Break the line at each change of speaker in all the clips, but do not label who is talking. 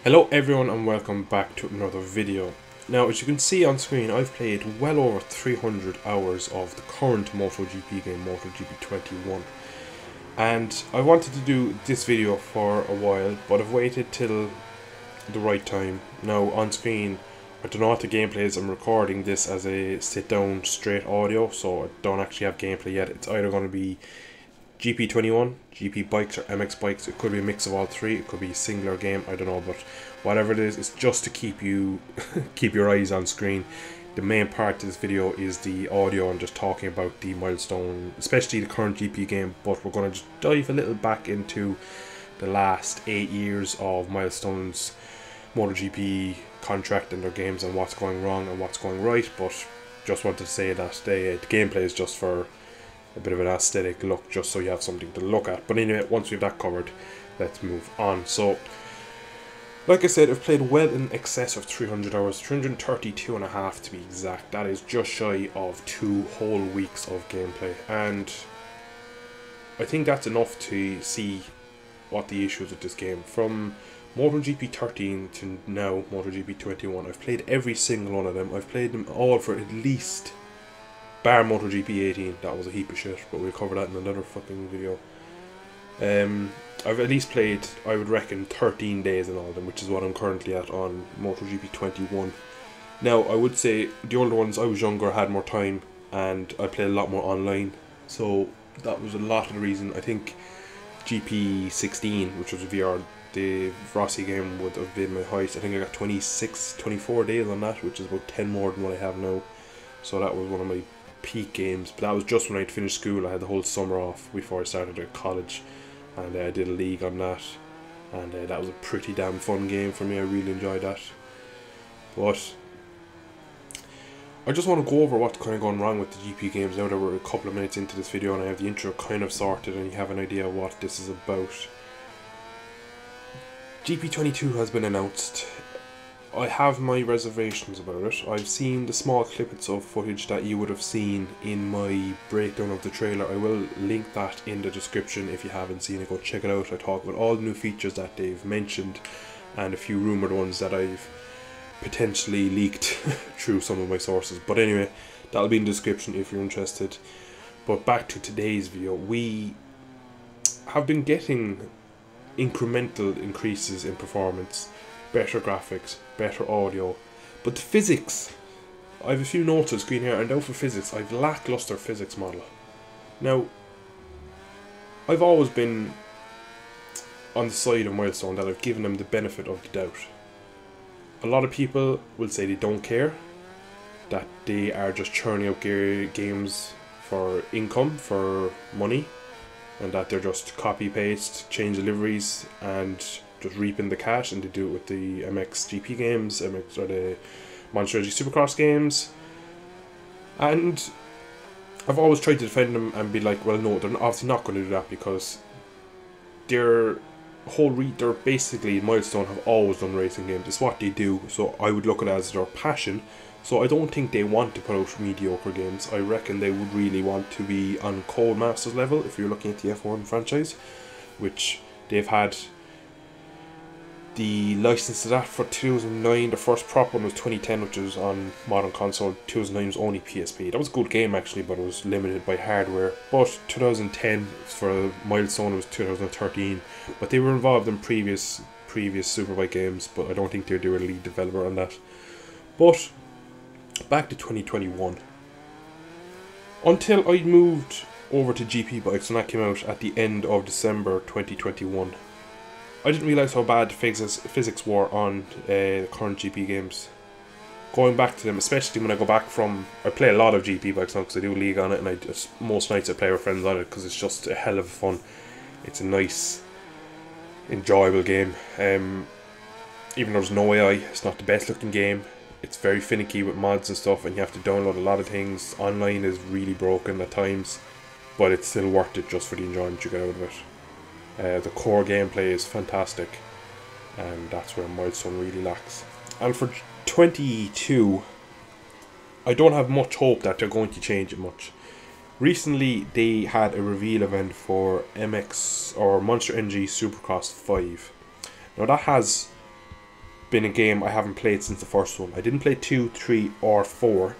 Hello everyone and welcome back to another video. Now, as you can see on screen, I've played well over 300 hours of the current Motogp game, Motogp 21. And I wanted to do this video for a while, but I've waited till the right time. Now on screen, I don't know what the gameplay is. I'm recording this as a sit down straight audio, so I don't actually have gameplay yet. It's either going to be GP21, GP bikes or MX bikes. It could be a mix of all three. It could be a singular game, I don't know, but whatever it is, it's just to keep you keep your eyes on screen. The main part of this video is the audio and just talking about the milestone, especially the current GP game, but we're going to just dive a little back into the last 8 years of Milestones MotoGP contract and their games and what's going wrong and what's going right. But just want to say that the gameplay is just for a bit of an aesthetic look, just so you have something to look at. But anyway, once we've that covered, let's move on. So, like I said, I've played well in excess of 300 hours, 332 and a half to be exact. That is just shy of 2 whole weeks of gameplay, and I think that's enough to see what the issues with this game. From MotoGP 13 to now MotoGP 21, I've played every single one of them. I've played them all for at least, bar MotoGP 18, that was a heap of shit, but we'll cover that in another fucking video. I've at least played, I would reckon, 13 days in all of them, which is what I'm currently at on MotoGP 21. Now, I would say the older ones, I was younger, had more time, and I played a lot more online, so that was a lot of the reason. I think GP 16, which was a VR, the Rossi game, would have been my highest. I think I got 24 days on that, which is about 10 more than what I have now. So that was one of my peak games, but that was just when I'd finished school. I had the whole summer off before I started at college, and I did a league on that, and that was a pretty damn fun game for me. I really enjoyed that. But I just want to go over what's kind of gone wrong with the GP games now that we're a couple of minutes into this video and I have the intro kind of sorted and you have an idea what this is about. GP22 has been announced. I have my reservations about it. I've seen the small snippets of footage that you would have seen in my breakdown of the trailer. I will link that in the description if you haven't seen it. Go check it out. I talk about all the new features that they've mentioned and a few rumoured ones that I've potentially leaked through some of my sources. But anyway, that'll be in the description if you're interested. But back to today's video. We have been getting incremental increases in performance, better graphics, better audio, but the physics, I have a few notes on screen here, and now for physics, I've lackluster physics model. Now, I've always been on the side of Milestone that I've given them the benefit of the doubt. A lot of people will say they don't care, that they are just churning out games for income, for money, and that they're just copy paste, change the liveries, and just reaping the cash, and they do it with the MX GP games, MX or the Monster Energy Supercross games. And I've always tried to defend them and be like, well, no, they're obviously not going to do that, because they're basically, Milestone have always done racing games. It's what they do, so I would look at it as their passion. So I don't think they want to put out mediocre games. I reckon they would really want to be on Codemasters level if you're looking at the F1 franchise, which they've had the license to that for 2009. The first proper one was 2010, which was on modern console. 2009 was only PSP. That was a good game actually, but it was limited by hardware. But 2010 for Milestone, it was 2013. But they were involved in previous Superbike games, but I don't think they were a lead developer on that. But back to 2021. Until I moved over to GP bikes, and that came out at the end of December 2021. I didn't realise how bad the physics were on the current GP games. Going back to them, especially when I go back from, I play a lot of GP bikes now because I do a league on it, and most nights I play with friends on it because it's just a hell of fun. It's a nice, enjoyable game. Even though there's no AI, it's not the best looking game. It's very finicky with mods and stuff, and you have to download a lot of things. Online is really broken at times, but it's still worth it just for the enjoyment you get out of it. The core gameplay is fantastic, and that's where Milestone really lacks. And for 22, I don't have much hope that they're going to change it much. Recently, they had a reveal event for MX or Monster Energy Supercross 5. Now that has been a game I haven't played since the first one. I didn't play 2, 3 or 4,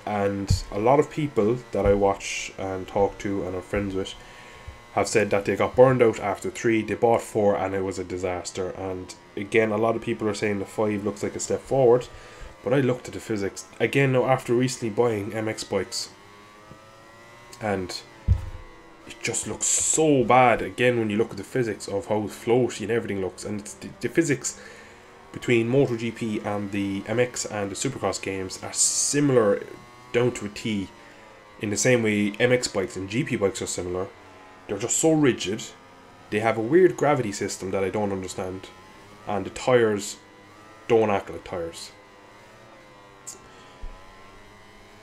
and a lot of people that I watch and talk to and are friends with have said that they got burned out after 3, they bought 4 and it was a disaster. And again, a lot of people are saying the 5 looks like a step forward, but I looked at the physics again now after recently buying MX bikes, and it just looks so bad again when you look at the physics of how floaty and everything looks. And it's the physics between Motogp and the MX and the Supercross games are similar down to a T, in the same way MX bikes and GP bikes are similar. They're just so rigid. They have a weird gravity system that I don't understand, and the tyres don't act like tyres.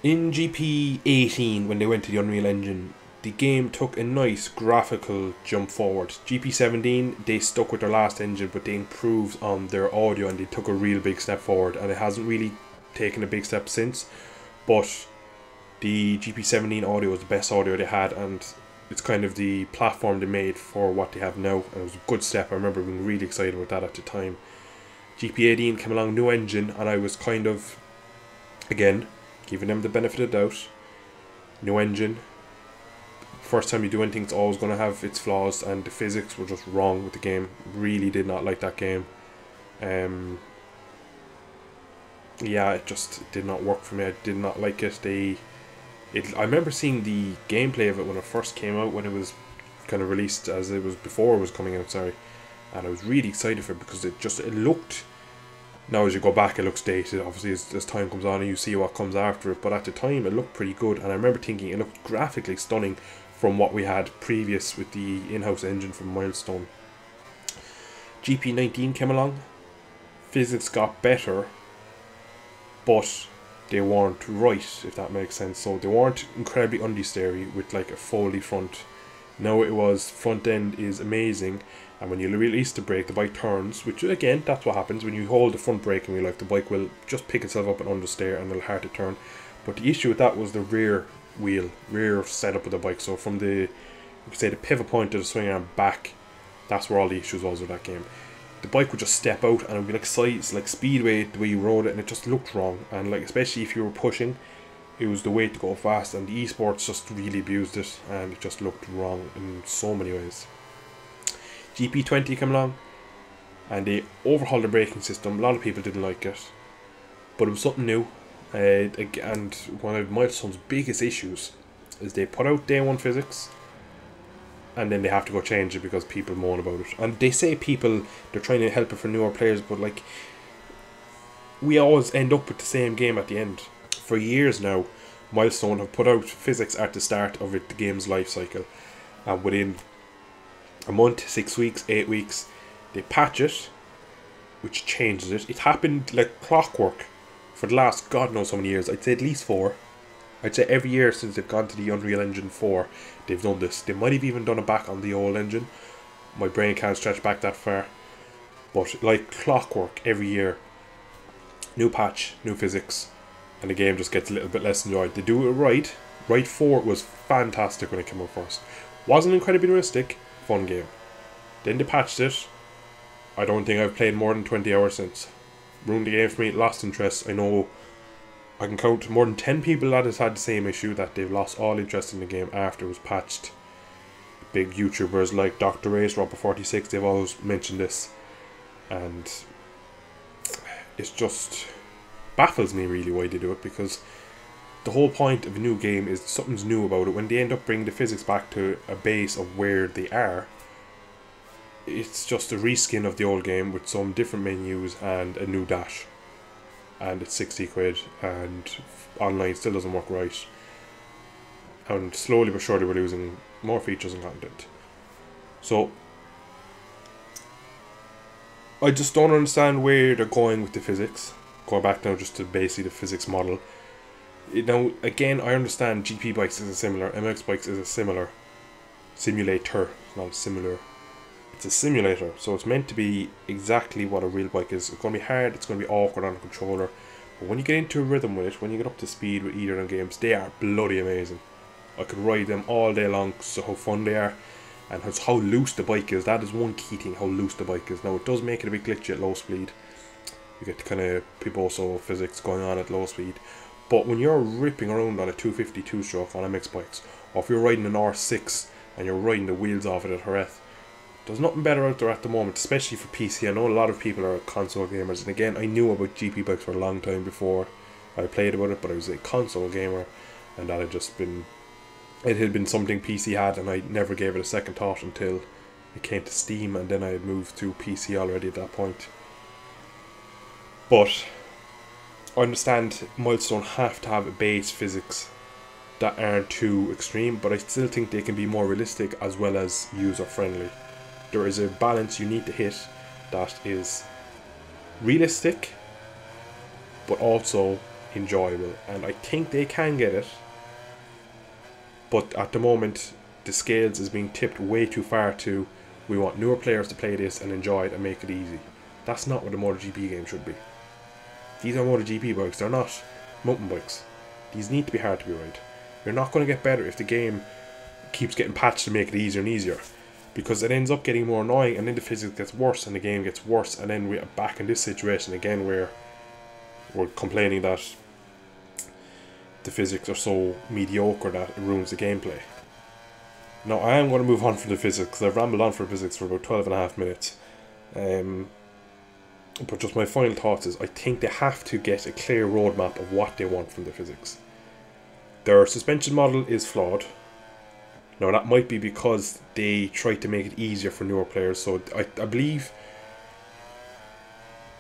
In GP 18, when they went to the Unreal Engine, the game took a nice graphical jump forward. GP 17, they stuck with their last engine, but they improved on their audio and they took a real big step forward, and it hasn't really taken a big step since. But the GP 17 audio was the best audio they had, and it's kind of the platform they made for what they have now, and it was a good step. I remember being really excited about that at the time. GP 18 came along, new engine, and I was kind of, again, giving them the benefit of the doubt. New engine. First time you do anything, it's always going to have its flaws, and the physics were just wrong with the game. Really did not like that game. Yeah, it just did not work for me. I did not like it. I remember seeing the gameplay of it when it first came out, when it was kind of released, as it was before it was coming out, sorry. And I was really excited for it because it looked, now as you go back it looks dated, obviously as time comes on and you see what comes after it, but at the time it looked pretty good, and I remember thinking it looked graphically stunning from what we had previous with the in-house engine from Milestone. GP 19 came along, physics got better, but they weren't right, if that makes sense. So they weren't incredibly understeery with like a Foley front. Now it was, front end is amazing, and when you release the brake, the bike turns, which again, that's what happens when you hold the front brake in real life. The bike will just pick itself up and understeer, and it'll hard to turn. But the issue with that was the rear wheel, rear setup of the bike. So from the, you could say, the pivot point to the swing arm back, that's where all the issues was with that game. The bike would just step out and it would be like sides, like speedway, the way you rode it, and it just looked wrong. And like, especially if you were pushing, it was the way to go fast, and the esports just really abused it, and it just looked wrong in so many ways. GP 20 came along and they overhauled the braking system. A lot of people didn't like it, but it was something new. And one of Milestone's biggest issues is they put out day one physics, and then they have to go change it because people moan about it. And they say people, they're trying to help it for newer players, but like, we always end up with the same game at the end. For years now, Milestone have put out physics at the start of the game's life cycle, and within a month, 6 weeks, 8 weeks, they patch it, which changes it. It happened like clockwork for the last God knows how many years. I'd say at least 4. I'd say every year since they've gone to the Unreal Engine 4, they've done this. They might have even done it back on the old engine. My brain can't stretch back that far. But like clockwork, every year, new patch, new physics, and the game just gets a little bit less enjoyed. They do it right. Right 4 was fantastic when it came out first. Wasn't incredibly realistic, fun game. Then they patched it. I don't think I've played more than 20 hours since. Ruined the game for me, lost interest. I know I can count more than 10 people that has had the same issue, that they've lost all interest in the game after it was patched. Big YouTubers like Dr. Race, Robert46, they've always mentioned this, and it's just baffles me really why they do it, because the whole point of a new game is something's new about it. When they end up bringing the physics back to a base of where they are, it's just a reskin of the old game with some different menus and a new dash. And it's 60 quid, and online still doesn't work right. And slowly but surely we're losing more features and content. So I just don't understand where they're going with the physics. Going back now just to basically the physics model. Now again, I understand GP bikes is a similar, MX bikes is a similar simulator, not similar. It's a simulator, so it's meant to be exactly what a real bike is. It's going to be hard, it's going to be awkward on a controller, but when you get into a rhythm with it, when you get up to speed with either of the games, they are bloody amazing. I could ride them all day long, so how fun they are, and how loose the bike is. That is one key thing, how loose the bike is. Now it does make it a bit glitchy at low speed, You get kind of pivotal physics going on at low speed. But when you're ripping around on a 250 two-stroke on MX bikes, or if you're riding an R6 and you're riding the wheels off it at Jerez, there's nothing better out there at the moment, especially for PC. I know a lot of people are console gamers, and again, I knew about GP bikes for a long time before I played about it, but I was a console gamer, and that had just been, it had been something PC had, and I never gave it a second thought until it came to Steam, and then I had moved to PC already at that point. But I understand Milestone have to have a base physics that aren't too extreme, but I still think they can be more realistic as well as user friendly. There is a balance you need to hit that is realistic but also enjoyable, and I think they can get it, but at the moment the scales is being tipped way too far to, we want newer players to play this and enjoy it and make it easy. That's not what a MotoGP game should be. These are MotoGP bikes, they're not mountain bikes. These need to be hard to be ride. You're not going to get better if the game keeps getting patched to make it easier and easier, because it ends up getting more annoying, and then the physics gets worse and the game gets worse, and then we're back in this situation again where we're complaining that the physics are so mediocre that it ruins the gameplay. Now I am going to move on from the physics, because I've rambled on for physics for about 12.5 minutes. But just my final thoughts is, I think they have to get a clear roadmap of what they want from the physics. Their suspension model is flawed. Now that might be because they tried to make it easier for newer players, so I believe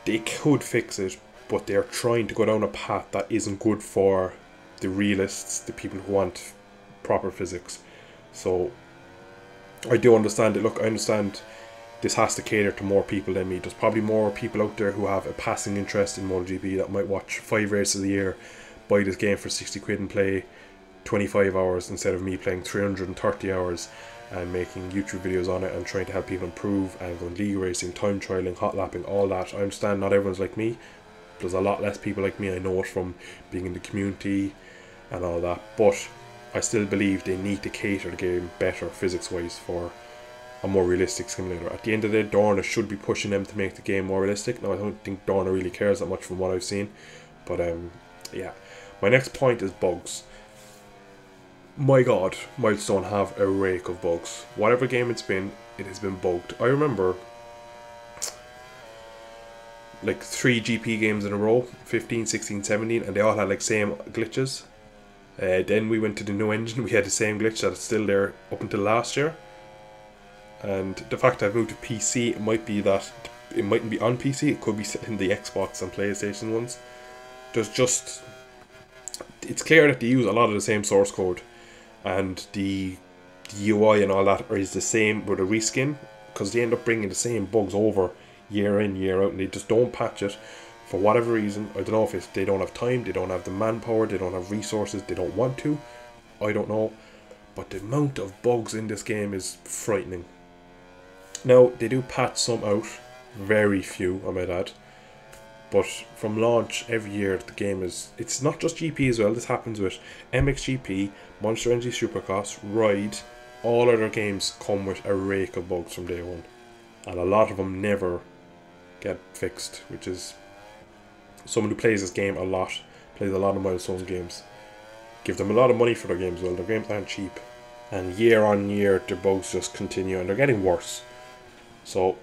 they could fix it, but they're trying to go down a path that isn't good for the realists, the people who want proper physics. So I do understand it. Look, I understand this has to cater to more people than me. There's probably more people out there who have a passing interest in MotoGP that might watch 5 races a year, buy this game for 60 quid and play 25 hours instead of me playing 330 hours and making YouTube videos on it and trying to help people improve and going league racing, time trialing, hot lapping, all that. I understand not everyone's like me. There's a lot less people like me, I know it from being in the community and all that, but I still believe they need to cater the game better physics wise for a more realistic simulator. At the end of the day, Dorna should be pushing them to make the game more realistic. Now I don't think Dorna really cares that much from what I've seen, but yeah. My next point is bugs. My god, Milestone have a rake of bugs. Whatever game it's been, it has been bugged. I remember like 3 GP games in a row, 15, 16, 17, and they all had like same glitches. Then we went to the new engine, we had the same glitch that is still there up until last year. And the fact that I've moved to PC, it might be that it mightn't be on PC, it could be in the Xbox and PlayStation ones. There's just, it's clear that they use a lot of the same source code, and the UI and all that is the same with a reskin, because they end up bringing the same bugs over year in, year out, and they just don't patch it for whatever reason. I don't know if it's they don't have time, they don't have the manpower, they don't have resources, they don't want to, I don't know, but the amount of bugs in this game is frightening. Now they do patch some out, very few I might add, but from launch every year the game is, it's not just GP as well, this happens with MXGP, Monster Energy Supercross, Ride, all other games come with a rake of bugs from day one, and a lot of them never get fixed, which is someone who plays this game a lot, plays a lot of Milestones games, give them a lot of money for their games. Well, their games aren't cheap, and year on year their bugs just continue and they're getting worse. So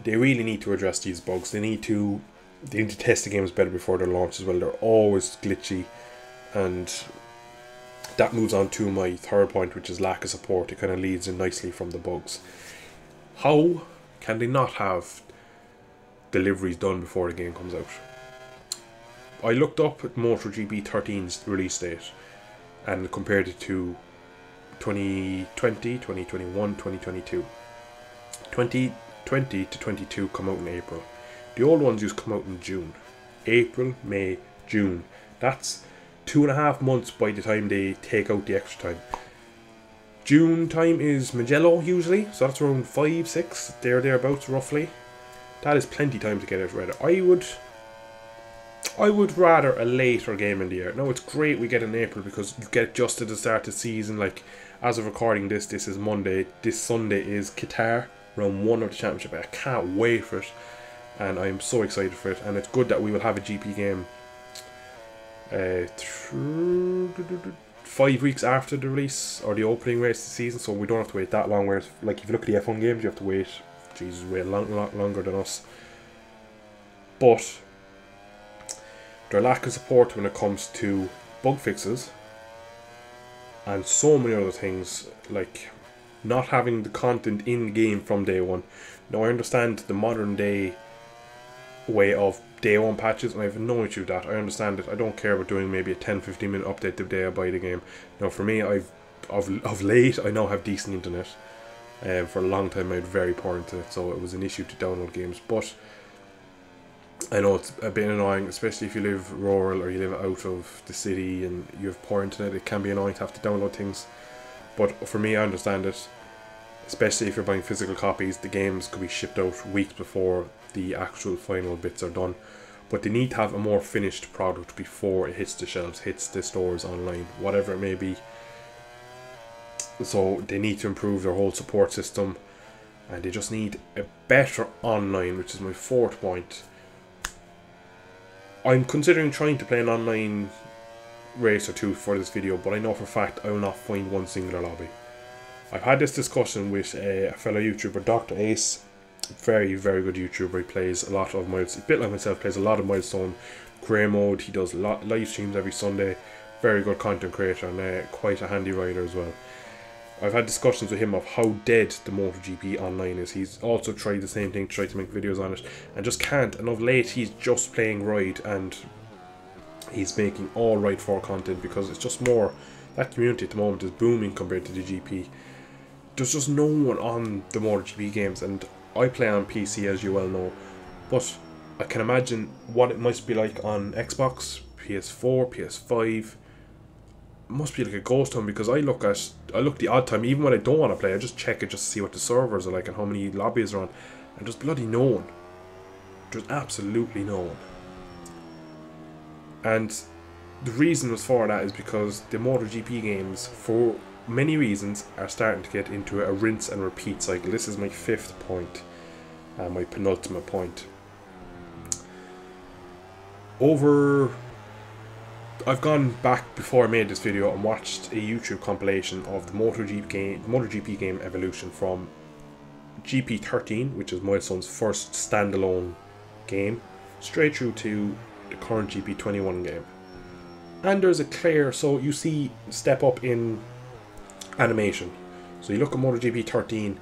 they really need to address these bugs. They need to test the games better before their launch as well. They're always glitchy, and that moves on to my third point, which is lack of support. It kind of leads in nicely from the bugs. How can they not have deliveries done before the game comes out? I looked up at MotoGP 13's release date and compared it to 2020, 2021, 2022. 2020 to 22 come out in April. The old ones used to come out in June. April, May, June. That's 2.5 months by the time they take out the extra time. June time is Mugello usually, so that's around 5, 6, thereabouts roughly. That is plenty time to get it ready. I would rather a later game in the year. Now it's great we get in April because you get just at the start of the season. Like as of recording this is Monday. This Sunday is Qatar, round 1 of the championship. I can't wait for it. and I'm so excited for it. And it's good that we will have a GP game 5 weeks after the release or the opening race of the season, so we don't have to wait that long. Whereas, like, if you look at the F1 games, you have to wait, Jesus, wait a lot longer than us. But their lack of support when it comes to bug fixes and so many other things, like not having the content in game from day one. Now, I understand the modern day way of day one patches, and I have no issue with that. I understand it. I don't care about doing maybe a 10-15 minute update the day I buy the game. Now, for me, of late, I now have decent internet. For a long time, I had very poor internet, so it was an issue to download games. But I know it's a bit annoying, especially if you live rural or you live out of the city and you have poor internet. It can be annoying to have to download things. But for me, I understand it. Especially if you're buying physical copies, the games could be shipped out weeks before the actual final bits are done. But they need to have a more finished product before it hits the shelves, hits the stores online, whatever it may be. So they need to improve their whole support system, and they just need a better online, which is my fourth point. I'm considering trying to play an online race or two for this video, but I know for a fact I will not find one singular lobby. I've had this discussion with a fellow YouTuber, Dr. Ace, very, very good YouTuber. He plays a lot of Milestones, a bit like myself, plays a lot of Milestone Grey Mode. He does live streams every Sunday, very good content creator, and quite a handy rider as well. I've had discussions with him of how dead the Motogp online is. He's also tried the same thing, tried to make videos on it, and just can't. And of late, he's just playing Ride, and he's making all Ride 4 content because it's just more, that community at the moment is booming compared to the GP. There's just no one on the Motogp games, and I play on PC, as you well know, but I can imagine what it must be like on Xbox, PS4, PS5. It must be like a ghost town, because I look the odd time, even when I don't want to play, I just check it just to see what the servers are like and how many lobbies are on, and there's bloody no one. There's absolutely no one. And the reason for that is because the Motogp games, for many reasons, are starting to get into a rinse and repeat cycle. This is my fifth point, and my penultimate point. I've gone back before I made this video and watched a YouTube compilation of the Motogp game evolution from GP13, which is Milestone's first standalone game, straight through to the current GP21 game. And there's a clear, so you see step up in animation. So you look at Motogp 13,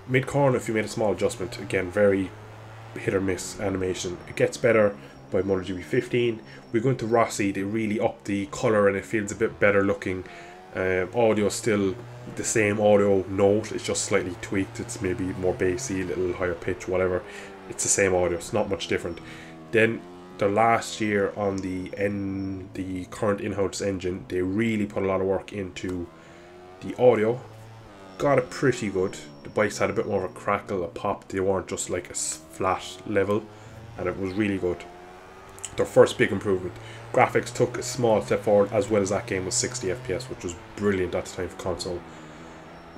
mid-corner if you made a small adjustment, again very hit or miss animation. It gets better by Motogp 15. We go into Rossi, they really up the colour and it feels a bit better looking. Audio still the same audio note, it's just slightly tweaked, it's maybe more bassy, a little higher pitch, whatever. It's the same audio, it's not much different. Then the last year on the current in-house engine, they really put a lot of work into the audio. Got it pretty good. The bikes had a bit more of a crackle, a pop. They weren't just like a flat level, and it was really good. Their first big improvement. Graphics took a small step forward, as well as that game was 60 FPS, which was brilliant at the time for console.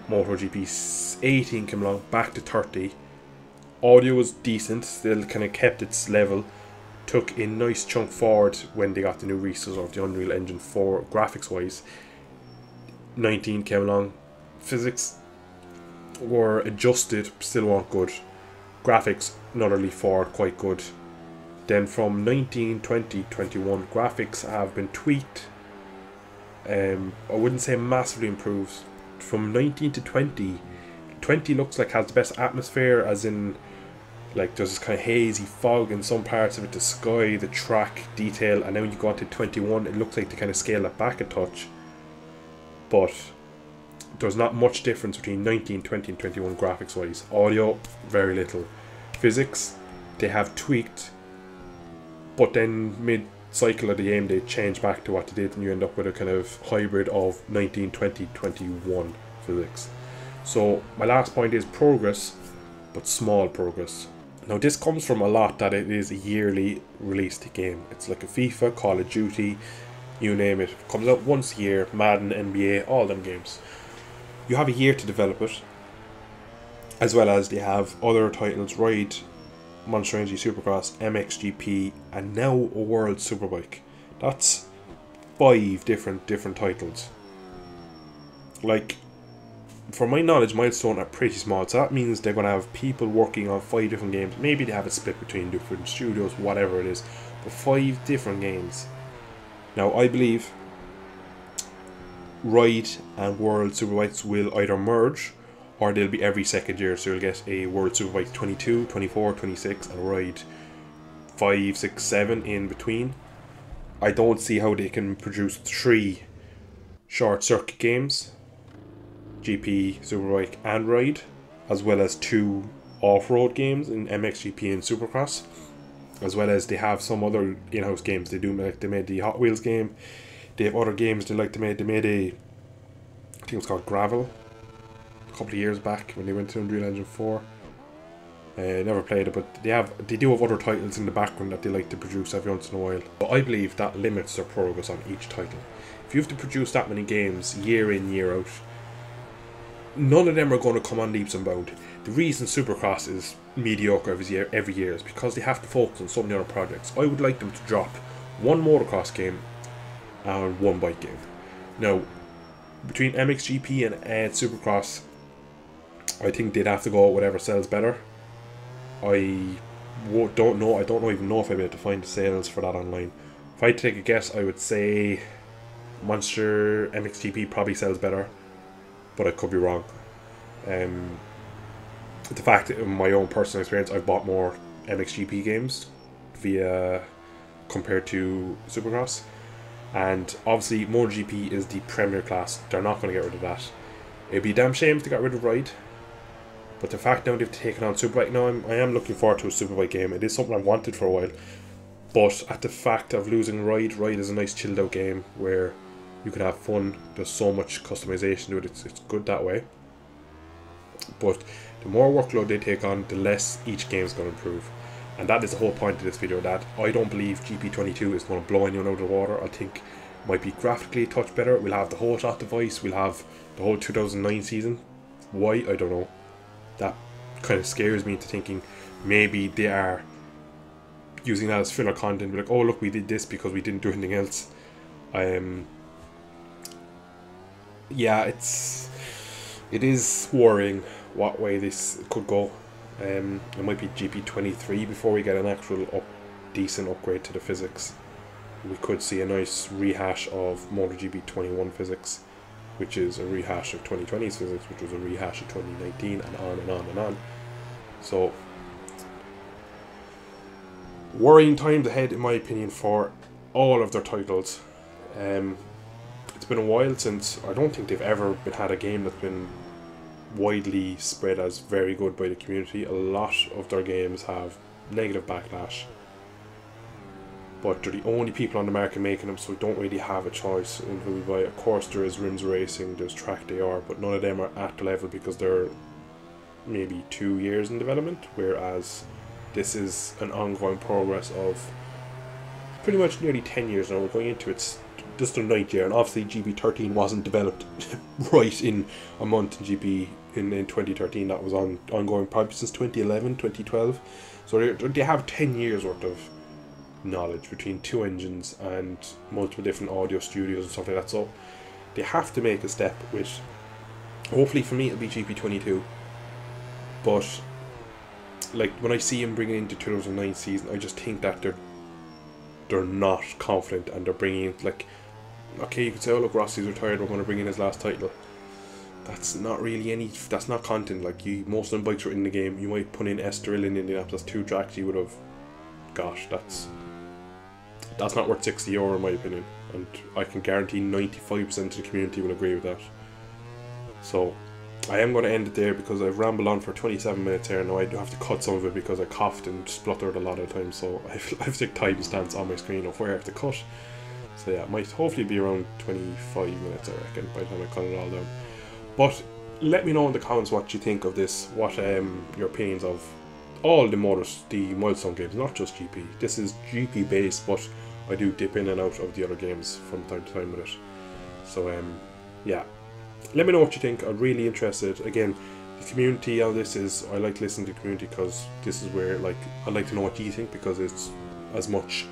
Motogp 18 came along, back to 30. Audio was decent, still kind of kept its level. Took a nice chunk forward when they got the new releases of the Unreal Engine 4 graphics wise. 19 came along. Physics were adjusted, still weren't good. Graphics, another leap forward, quite good. Then from 19, 20, 21, graphics have been tweaked. I wouldn't say massively improved. From 19 to 20, 20 looks like has the best atmosphere, as in like there's this kind of hazy fog in some parts of it, the sky, the track detail, and then when you go on to 21, it looks like they kind of scale it back a touch. But there's not much difference between 19, 20 and 21 graphics wise. Audio, very little. Physics, they have tweaked, but then mid-cycle of the game they change back to what they did, and you end up with a kind of hybrid of 19, 20, 21 physics. So my last point is progress, but small progress. Now this comes from a lot that it is a yearly released game. It's like a FIFA, Call of Duty, you name it. It comes out once a year, Madden, NBA, all them games. You have a year to develop it, as well as they have other titles. Ride Monster Energy Supercross, MXGP, and now a World Superbike. That's 5 different titles. Like, from my knowledge, Milestone are pretty small, so that means they're going to have people working on 5 different games. Maybe they have a split between different studios, whatever it is, but 5 different games. Now, I believe Ride and World Superbikes will either merge, or they'll be every second year, so you'll get a World Superbike 22, 24, 26, and a Ride 5, 6, 7 in between. I don't see how they can produce 3 short circuit games, GP, Superbike and Ride, as well as 2 off-road games in MXGP and Supercross, as well as they have some other in-house games. They made the Hot Wheels game, they have other games they made a, I think it was called Gravel, a couple of years back when they went to Unreal Engine 4. Never played it, but they do have other titles in the background that they like to produce every once in a while. But I believe that limits their progress on each title. If you have to produce that many games year in, year out, none of them are going to come on leaps and bounds. The reason Supercross is mediocre every year is because they have to focus on so many other projects. I would like them to drop 1 motocross game and 1 bike game. Now, between MXGP and Supercross, I think they'd have to go with whatever sells better. I don't even know if I'd be able to find the sales for that online. If I had to take a guess, I would say Monster MXGP probably sells better, but I could be wrong. The fact that in my own personal experience, I've bought more MXGP games compared to Supercross, and obviously Motogp is the premier class. They're not going to get rid of that. It'd be a damn shame if they got rid of Ride. But the fact now they've taken on Superbike, now I am looking forward to a Superbike game. It is something I've wanted for a while. But at the fact of losing Ride is a nice chilled out game where you can have fun. There's so much customization to it, it's good that way. But the more workload they take on, the less each game is going to improve. And that is the whole point of this video, that I don't believe GP22 is going to blow anyone out of the water. I think it might be graphically a touch better. We'll have the whole shot device, we'll have the whole 2009 season. Why? I don't know. That kind of scares me into thinking maybe they are using that as filler content. Be like, oh look, we did this because we didn't do anything else. Yeah, it is worrying what way this could go. It might be GP23 before we get an actual decent upgrade to the physics. We could see a nice rehash of Motogp 21 physics, which is a rehash of 2020's physics, which was a rehash of 2019, and on and on and on. So, worrying times ahead, in my opinion, for all of their titles. It's been a while since, I don't think they've ever had a game that's been widely spread as very good by the community. A lot of their games have negative backlash, but they're the only people on the market making them, so we don't really have a choice in who we buy. Of course there is Rims Racing, there's Track DR, but none of them are at the level because they're maybe 2 years in development, whereas this is an ongoing progress of pretty much nearly 10 years now. We're going into it's just the 9th year, and obviously GP13 wasn't developed right in a month in GP in 2013. That was ongoing probably since 2011, 2012. So they have 10 years worth of knowledge between 2 engines and multiple different audio studios and stuff like that. So they have to make a step, which hopefully for me it'll be GP22. But like when I see him bringing into 2009 season, I just think that they're not confident, and they're bringing in, like, okay, you could say, oh look, Rossi's retired, we're going to bring in his last title. That's not really that's not content. Like, most of the bikes are in the game. You might put in Estoril in Indianapolis, 2 tracks, you would have, gosh, that's not worth €60 in my opinion, and I can guarantee 95% of the community will agree with that. So I am going to end it there because I've rambled on for 27 minutes here. Now I do have to cut some of it because I coughed and spluttered a lot of times, so I have to take timestamps on my screen of where I have to cut. So yeah, it might hopefully be around 25 minutes I reckon by the time I cut it all down. But let me know in the comments what you think of this, what your opinions of all the Milestone games, not just GP. This is GP based, but I do dip in and out of the other games from time to time with it. So yeah, let me know what you think. I'm really interested. Again, The community on this is, I like listening to the community because this is where, like, I like to know what you think, because it's as much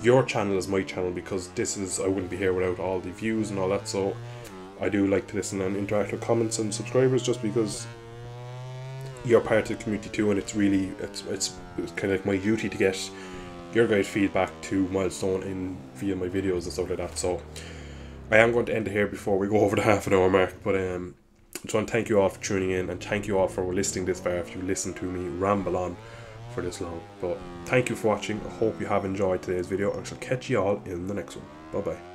your channel as my channel, because this is, I wouldn't be here without all the views and all that. So I do like to listen and interact with comments and subscribers, just because you're part of the community too, and it's really, it's kind of like my duty to get your guys' feedback to Milestone in via my videos and stuff like that. So I am going to end it here before we go over the half-an-hour mark, but I just want to thank you all for tuning in, and thank you all for listening this far, if you listened to me ramble on for this long. But thank you for watching. I hope you have enjoyed today's video, and I shall catch you all in the next one. Bye bye.